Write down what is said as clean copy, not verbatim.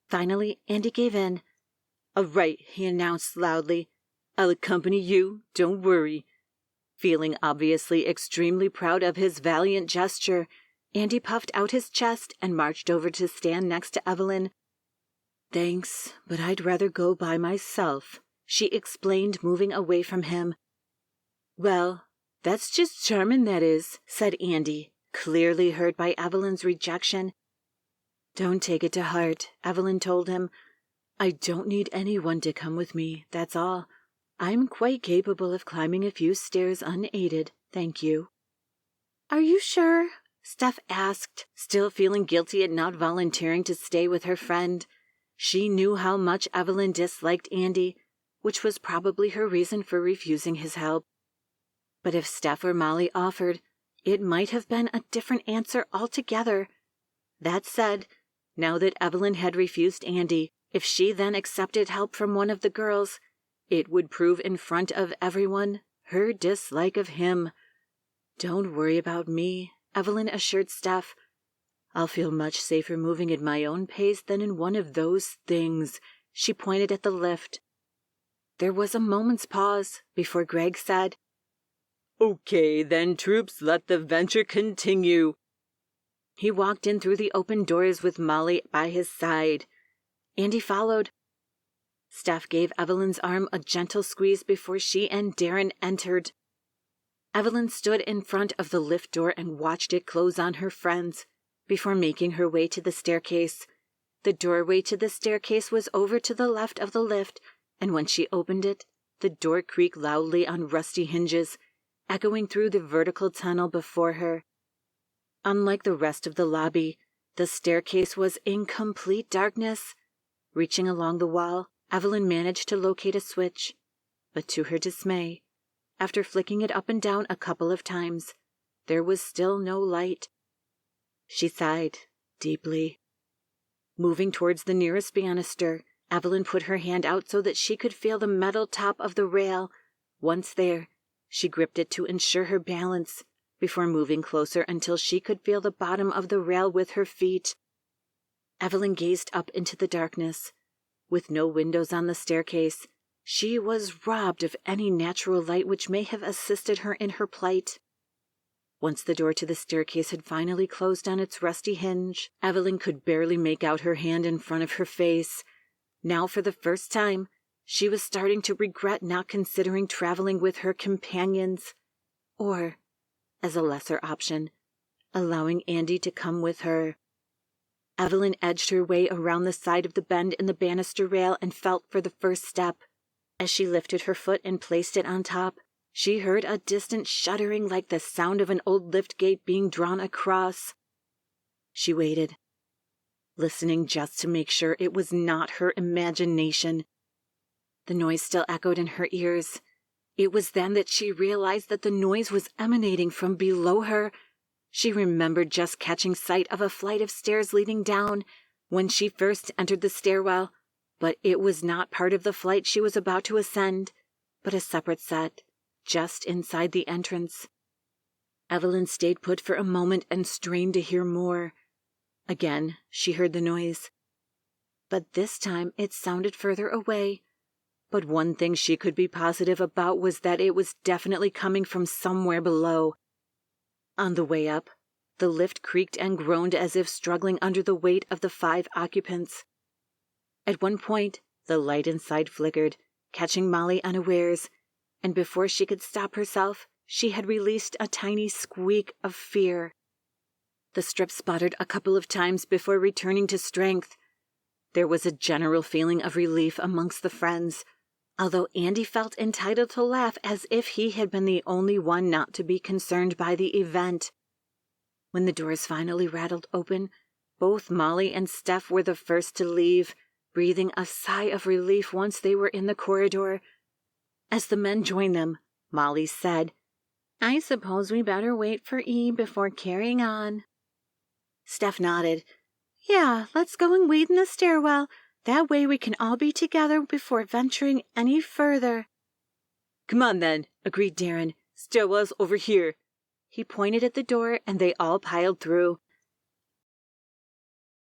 Finally, Andy gave in. "All right," he announced loudly. "I'll accompany you, don't worry." Feeling obviously extremely proud of his valiant gesture, Andy puffed out his chest and marched over to stand next to Evelyn. "Thanks, but I'd rather go by myself," she explained, moving away from him. "Well, that's just charmin', that is," said Andy, clearly hurt by Evelyn's rejection. "Don't take it to heart," Evelyn told him. "I don't need anyone to come with me, that's all. I'm quite capable of climbing a few stairs unaided, thank you." "Are you sure?" Steph asked, still feeling guilty at not volunteering to stay with her friend. She knew how much Evelyn disliked Andy, which was probably her reason for refusing his help. But if Steph or Molly offered, it might have been a different answer altogether. That said, now that Evelyn had refused Andy, if she then accepted help from one of the girls, it would prove in front of everyone her dislike of him. "Don't worry about me," Evelyn assured Steph. "I'll feel much safer moving at my own pace than in one of those things." She pointed at the lift. There was a moment's pause before Greg said, "Okay, then, troops, let the venture continue." He walked in through the open doors with Molly by his side. Andy followed. Steph gave Evelyn's arm a gentle squeeze before she and Darren entered. Evelyn stood in front of the lift door and watched it close on her friends before making her way to the staircase. The doorway to the staircase was over to the left of the lift, and when she opened it, the door creaked loudly on rusty hinges, echoing through the vertical tunnel before her. Unlike the rest of the lobby, the staircase was in complete darkness. Reaching along the wall, Evelyn managed to locate a switch, but to her dismay, after flicking it up and down a couple of times, there was still no light. She sighed deeply. Moving towards the nearest banister, Evelyn put her hand out so that she could feel the metal top of the rail. Once there, she gripped it to ensure her balance, before moving closer until she could feel the bottom of the rail with her feet. Evelyn gazed up into the darkness. With no windows on the staircase, she was robbed of any natural light which may have assisted her in her plight. Once the door to the staircase had finally closed on its rusty hinge, Evelyn could barely make out her hand in front of her face. Now, for the first time, she was starting to regret not considering traveling with her companions, or, as a lesser option, allowing Andy to come with her. Evelyn edged her way around the side of the bend in the banister rail and felt for the first step. As she lifted her foot and placed it on top, she heard a distant shuddering like the sound of an old lift gate being drawn across. She waited, listening just to make sure it was not her imagination. The noise still echoed in her ears. It was then that she realized that the noise was emanating from below her. She remembered just catching sight of a flight of stairs leading down when she first entered the stairwell, but it was not part of the flight she was about to ascend, but a separate set, just inside the entrance. Evelyn stayed put for a moment and strained to hear more. Again, she heard the noise, but this time it sounded further away. But one thing she could be positive about was that it was definitely coming from somewhere below. On the way up, the lift creaked and groaned as if struggling under the weight of the 5 occupants. At one point, the light inside flickered, catching Molly unawares, and before she could stop herself, she had released a tiny squeak of fear. The strip sputtered a couple of times before returning to strength. There was a general feeling of relief amongst the friends, although Andy felt entitled to laugh as if he had been the only one not to be concerned by the event. When the doors finally rattled open, both Molly and Steph were the first to leave, breathing a sigh of relief once they were in the corridor. As the men joined them, Molly said, "I suppose we better wait for E before carrying on." Steph nodded. "Yeah, let's go and wait in the stairwell. That way we can all be together before venturing any further." "Come on then," agreed Darren. "Stairwell's over here." He pointed at the door and they all piled through.